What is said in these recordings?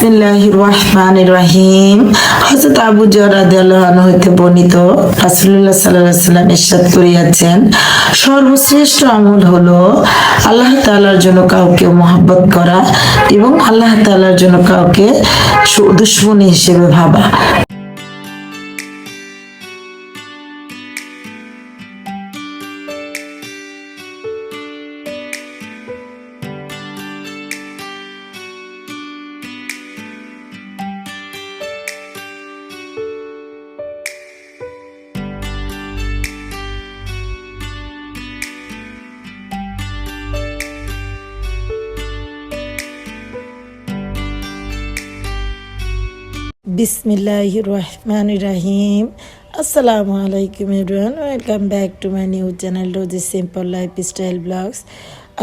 বিসমিল্লাহির রহমানির রহিম। হযরত আবু যর রাদিয়াল্লাহু আনহু হতে বর্ণিত রাসূলুল্লাহ সাল্লাল্লাহু আলাইহি ওয়াসাল্লাম ইরশাদ করিয়াছেন, সর্বশ্রেষ্ঠ আমল হলো আল্লাহ তাআলার জন্য কাউকে মহব্বত করা এবং আল্লাহ তাআলার জন্য কাউকে দুশমনী হিসেবে ভাবা। বিসমিল্লাহির রহমানির রহিম। আসসালামু আলাইকুম everyone, welcome back to my new channel Rosy simple lifestyle vlogs.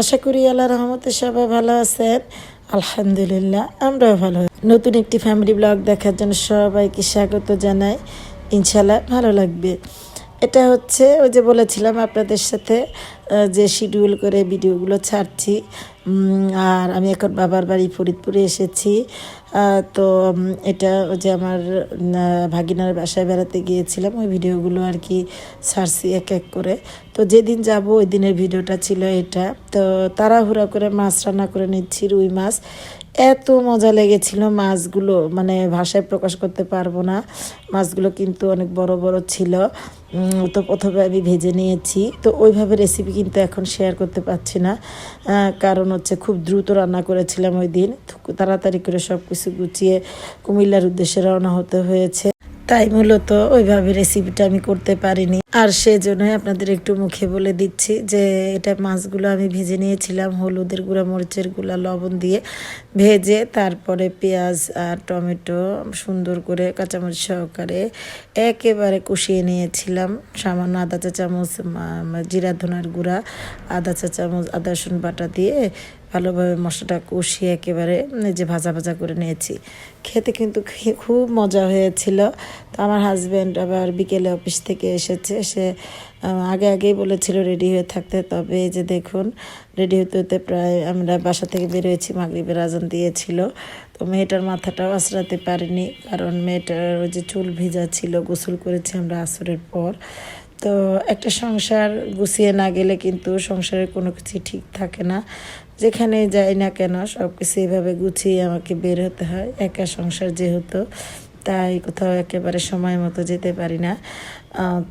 আশা করি আল্লাহর রহমতে সবাই ভালো আছেন। আলহামদুলিল্লাহ আমরাও ভালো। নতুন একটি ফ্যামিলি ব্লগ দেখার জন্য সবাইকে স্বাগত জানাই। ইনশাল্লাহ ভালো লাগবে। এটা হচ্ছে ওই যে বলেছিলাম আপনাদের সাথে যে শিডিউল করে ভিডিওগুলো ছাড়ছি। আর আমি এখন বাবার বাড়ি ফরিদপুরে এসেছি। তো এটা ওই যে আমার ভাগিনার বাসায় বেড়াতে গিয়েছিলাম, ওই ভিডিওগুলো আর কি ছাড়ছি এক এক করে। তো যেদিন যাব ওই দিনের ভিডিওটা ছিল এটা। তো তাড়াহুড়া করে মাছ রান্না করে নিচ্ছি, রুই মাছ। এত মজা লেগেছিল মাছগুলো, মানে ভাষায় প্রকাশ করতে পারবো না। মাছগুলো কিন্তু অনেক বড় বড় ছিল। তো প্রথমে আমি ভেজে নিয়েছি। তো ওইভাবে রেসিপি কিন্তু এখন শেয়ার করতে পারছি না, কারণ হচ্ছে খুব দ্রুত রান্না করেছিলাম ওই দিন। তাড়াতাড়ি করে সব কিছু গুছিয়ে কুমিল্লার উদ্দেশ্যে রওনা হতে হয়েছে, তাই মূলত ওইভাবে রেসিপিটা আমি করতে পারিনি। আর সেজন্যই আপনাদের একটু মুখে বলে দিচ্ছি যে এটা মাছগুলো আমি ভেজে নিয়েছিলাম হলুদের গুঁড়া, মরিচের গুঁড়া, লবণ দিয়ে ভেজে তারপরে পেঁয়াজ আর টমেটো সুন্দর করে কাঁচামরিচ সহকারে একেবারে কষিয়ে নিয়েছিলাম। সামান্য আধা চা চামচ জিরা ধনার গুঁড়া, আধা চা চামচ আদা রসুন বাটা দিয়ে ভালোভাবে মশলাটা কষিয়ে একেবারে যে ভাজা ভাজা করে নিয়েছি। খেতে কিন্তু খুব মজা হয়েছিল। তো আমার হাজব্যান্ড আবার বিকেলে অফিস থেকে এসেছে, সে আগেই বলেছিল রেডি হয়ে থাকতে। তবে এই যে দেখুন, রেডি হতে হতে প্রায় আমরা বাসা থেকে বের হয়েছি, মাগরিবের আজান দিয়েছিল। তো মেয়েটার মাথাটাও আঁচড়াতে পারিনি, কারণ মেয়েটার ওই যে চুল ভিজা ছিল। গোসল করেছি আমরা আসরের পর। তো একটা সংসার গুছিয়ে না গেলে কিন্তু সংসারের কোনো কিছু ঠিক থাকে না। যেখানে যাই না কেন সব কিছু এইভাবে গুছিয়ে আমাকে বের হতে হয়। একা সংসার যেহেতু, তাই কোথাও একেবারে সময় মতো যেতে পারি না।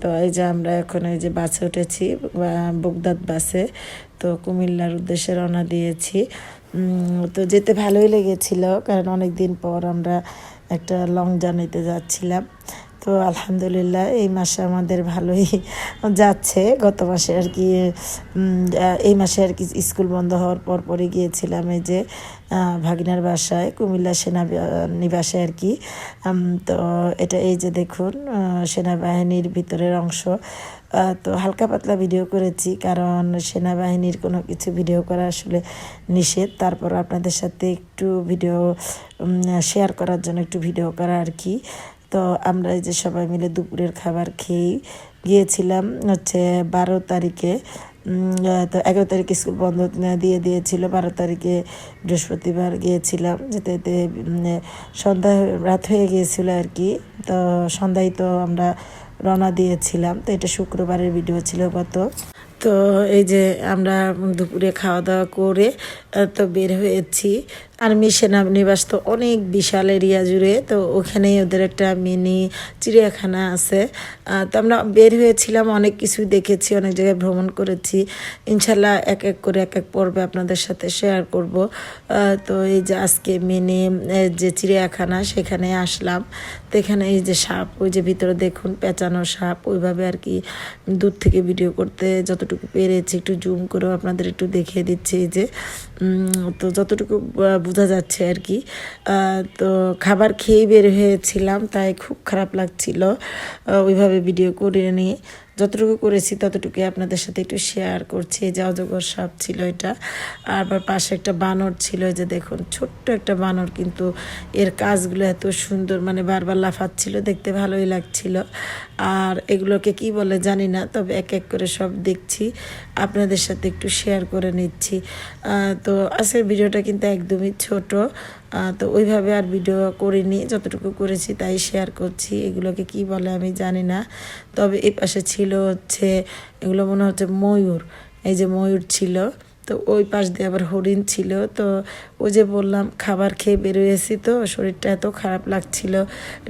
তো এই যে আমরা এখন এই যে বাসে উঠেছি, বগদাদ বাসে। তো কুমিল্লার উদ্দেশ্যে রওনা দিয়েছি। তো যেতে ভালোই লেগেছিল, কারণ অনেক দিন পর আমরা একটা লং জার্নিতে যাচ্ছিলাম। তো আলহামদুলিল্লাহ এই মাসে আমাদের ভালোই যাচ্ছে। গত মাসে আর কি, এই মাসে আর কি স্কুল বন্ধ হওয়ার পরই গিয়েছিলাম এই যে ভাগিনার বাসায়, কুমিল্লা সেনানিবাসে আর কি। তো এটা এই যে দেখুন সেনাবাহিনীর ভিতরের অংশ। তো হালকা পাতলা ভিডিও করেছি, কারণ সেনাবাহিনীর কোনো কিছু ভিডিও করা আসলে নিষেধ। তারপর আপনাদের সাথে একটু ভিডিও শেয়ার করার জন্য একটু ভিডিও করা আর কি। তো আমরা এই যে সবাই মিলে দুপুরের খাবার খেয়েই গিয়েছিলাম হচ্ছে 12 তারিখে। তো 11 তারিখে স্কুল বন্ধ দিয়ে দিয়েছিল, 12 তারিখে বৃহস্পতিবার গিয়েছিলাম। যেতে যেতে সন্ধ্যা রাত হয়ে গিয়েছিল আর কি। তো সন্ধ্যায় তো আমরা রওনা দিয়েছিলাম। তো এটা শুক্রবারের ভিডিও ছিল গত। তো এই যে আমরা দুপুরে খাওয়া দাওয়া করে তো বের হয়েছি। আর্মি সেনানিবাস তো অনেক বিশাল এরিয়া জুড়ে, তো ওখানেই ওদের একটা মিনি চিড়িয়াখানা আছে। তো আমরা বের হয়েছিলাম, অনেক কিছুই দেখেছি, অনেক জায়গায় ভ্রমণ করেছি। ইনশাল্লাহ এক এক করে এক এক পর্বে আপনাদের সাথে শেয়ার করব। তো এই যে আজকে মিনি যে চিড়িয়াখানা সেখানে আসলাম। তো এখানে এই যে সাপ, ওই যে ভিতরে দেখুন পেঁচানো সাপ, ওইভাবে আর কি দূর থেকে ভিডিও করতে যতটুকু পেরেছি একটু জুম করেও আপনাদের একটু দেখিয়ে দিচ্ছি। এই যে তো যতটুকু বোঝা যাচ্ছে আর কি। তো খাবার খেয়েই বের হয়েছিলাম, তাই খুব খারাপ লাগছিল ওইভাবে ভিডিও করে নিয়ে। যতটুকু করেছি ততটুকুই আপনাদের সাথে একটু শেয়ার করছি। এই যে অজগর সাপ ছিল এটা, আবার পাশে একটা বানর ছিল। এই যে দেখুন ছোট্ট একটা বানর, কিন্তু এর কাজগুলো এত সুন্দর, মানে বারবার লাফাচ্ছিল, দেখতে ভালোই লাগছিল। আর এগুলোকে কি বলে জানি না, তবে এক এক করে সব দেখছি, আপনাদের সাথে একটু শেয়ার করে নিচ্ছি। তো আজকের ভিডিওটা কিন্তু একদমই ছোট, তো ওইভাবে আর ভিডিও করিনি, যতটুকু করেছি তাই শেয়ার করছি। এগুলোকে কি বলে আমি জানি না, তবে এই পাশে ছিল হচ্ছে এগুলো মনে হচ্ছে ময়ূর, এই যে ময়ূর ছিল। তো ওই পাশ দিয়ে আবার হরিণ ছিল। তো ওই যে বললাম খাবার খেয়ে বেরোয়েছি, তো শরীরটা এত খারাপ লাগছিল,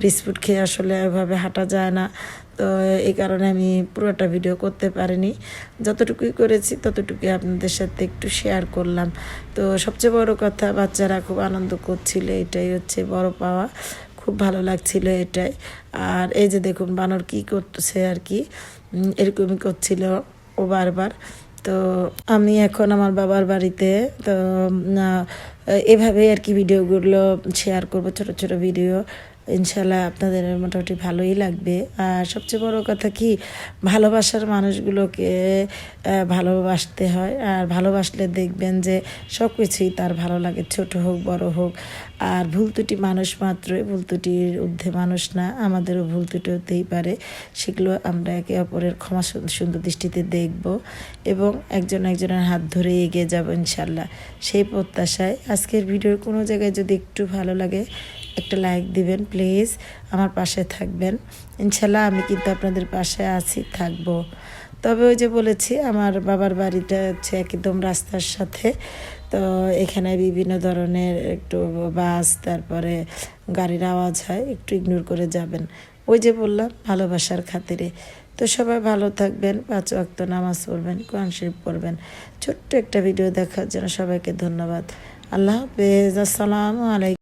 বিস্কুট খেয়ে আসলে ওইভাবে হাঁটা যায় না। তো এই কারণে আমি পুরোটা ভিডিও করতে পারিনি, যতটুকুই করেছি ততটুকুই আপনাদের সাথে একটু শেয়ার করলাম। তো সবচেয়ে বড় কথা বাচ্চারা খুব আনন্দ করছিল, এটাই হচ্ছে বড় পাওয়া, খুব ভালো লাগছিল এটাই। আর এই যে দেখুন বানর কি করতেছে আর কি, এরকমই করছিল ও বারবার। তো আমি এখন আমার বাবার বাড়িতে, তো এভাবেই আর কি ভিডিওগুলো শেয়ার করব, ছোট ছোট ভিডিও। ইনশাল্লাহ আপনাদের মোটামুটি ভালোই লাগবে। আর সবচেয়ে বড় কথা কি, ভালোবাসার মানুষগুলোকে ভালোবাসতে হয়, আর ভালোবাসলে দেখবেন যে সব কিছুই তার ভালো লাগে, ছোট হোক বড় হোক। আর ভুল ত্রুটি মানুষ মাত্রই, ভুল ত্রুটির ঊর্ধ্বে মানুষ না, আমাদেরও ভুল ত্রুটি হতেই পারে, সেগুলো আমরা একে অপরের ক্ষমা সুন্দর দৃষ্টিতে দেখব এবং একজন একজনের হাত ধরে এগিয়ে যাব ইনশাল্লাহ। সেই প্রত্যাশায় আজকের ভিডিওর কোনো জায়গায় যদি একটু ভালো লাগে একটা লাইক দিবেন প্লিজ, আমার পাশে থাকবেন ইনশাল্লাহ। আমি কিন্তু আপনাদের পাশে আছি, থাকবো। তবে ওই যে বলেছি আমার বাবার বাড়িটা হচ্ছে একদম রাস্তার সাথে, তো এখানে বিভিন্ন ধরনের একটু বাস, তারপরে গাড়ির আওয়াজ হয়, একটু ইগনোর করে যাবেন। ওই যে বললাম ভালোবাসার খাতিরে। তো সবাই ভালো থাকবেন, 5 ওয়াক্ত নামাজ পড়বেন, কোরআন শরীফ পড়বেন। ছোট্ট একটা ভিডিও দেখার জন্য সবাইকে ধন্যবাদ। আল্লাহ হাফেজ, আসসালামু আলাইকুম।